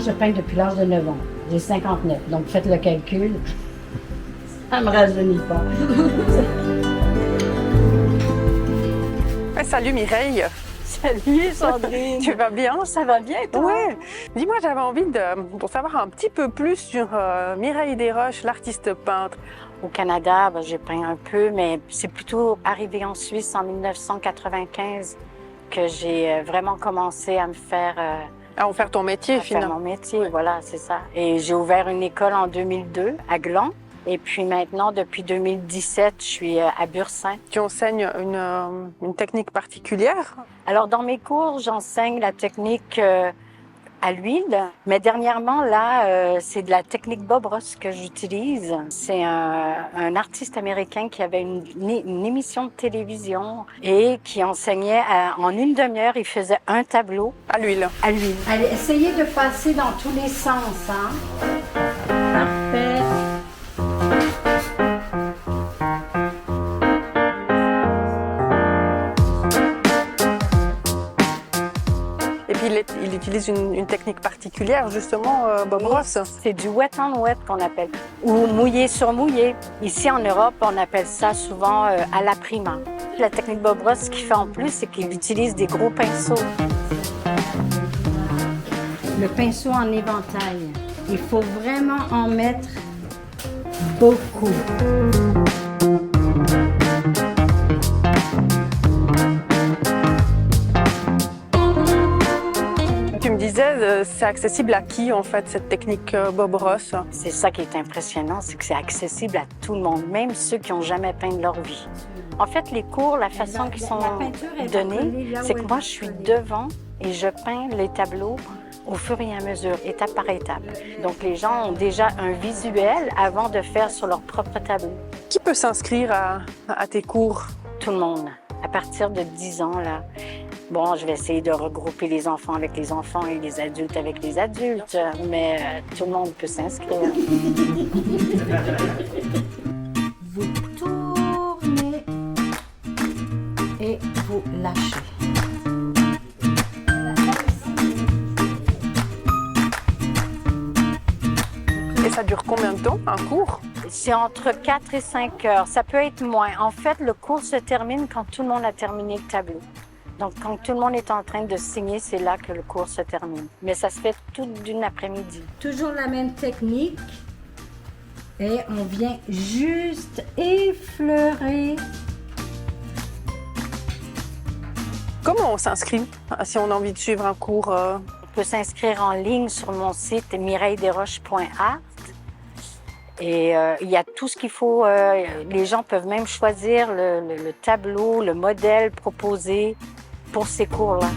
je peins depuis l'âge de 9 ans. J'ai 59, donc faites le calcul. Ça ne me rajeunit pas. Salut Mireille. Salut Sandrine. Tu vas bien? Ça va bien toi? Oui. Dis-moi, j'avais envie d'en savoir un petit peu plus sur Mireille Desroches, l'artiste peintre. Au Canada, j'ai peint un peu, mais c'est plutôt arrivé en Suisse en 1995 que j'ai vraiment commencé à me faire... À en faire ton métier, finalement. Faire mon métier, voilà, c'est ça. Et j'ai ouvert une école en 2002 à Gland. Et puis maintenant, depuis 2017, je suis à Bur-Saint. Tu enseignes une technique particulière? Alors, dans mes cours, j'enseigne la technique à l'huile. Mais dernièrement, là, c'est de la technique Bob Ross que j'utilise. C'est un artiste américain qui avait une émission de télévision et qui enseignait en une demi-heure, il faisait un tableau. À l'huile. À l'huile. Allez, essayez de passer dans tous les sens, hein. Parfait. Il utilise une technique particulière, justement, Bob Ross. C'est du wet on wet qu'on appelle, ou mouillé sur mouillé. Ici, en Europe, on appelle ça souvent à la prima. La technique Bob Ross, ce qu'il fait en plus, c'est qu'il utilise des gros pinceaux. Le pinceau en éventail. Il faut vraiment en mettre beaucoup. Tu me disais, c'est accessible à qui, en fait, cette technique Bob Ross? C'est ça qui est impressionnant, c'est que c'est accessible à tout le monde, même ceux qui n'ont jamais peint de leur vie. En fait, les cours, la façon qu'ils sont donnés, c'est que moi, je suis devant et je peins les tableaux au fur et à mesure, étape par étape. Donc, les gens ont déjà un visuel avant de faire sur leur propre tableau. Qui peut s'inscrire à tes cours? Tout le monde. À partir de 10 ans, là. Bon, je vais essayer de regrouper les enfants avec les enfants et les adultes avec les adultes, mais tout le monde peut s'inscrire. Vous tournez et vous lâchez. Et ça dure combien de temps, un cours? C'est entre 4 et 5 heures. Ça peut être moins. En fait, le cours se termine quand tout le monde a terminé le tableau. Donc, quand tout le monde est en train de signer, c'est là que le cours se termine. Mais ça se fait toute d'une après-midi. Toujours la même technique. Et on vient juste effleurer. Comment on s'inscrit si on a envie de suivre un cours? On peut s'inscrire en ligne sur mon site mireilledesroches.art. Et il y a tout ce qu'il faut. Les gens peuvent même choisir le tableau, le modèle proposé pour ces cours-là.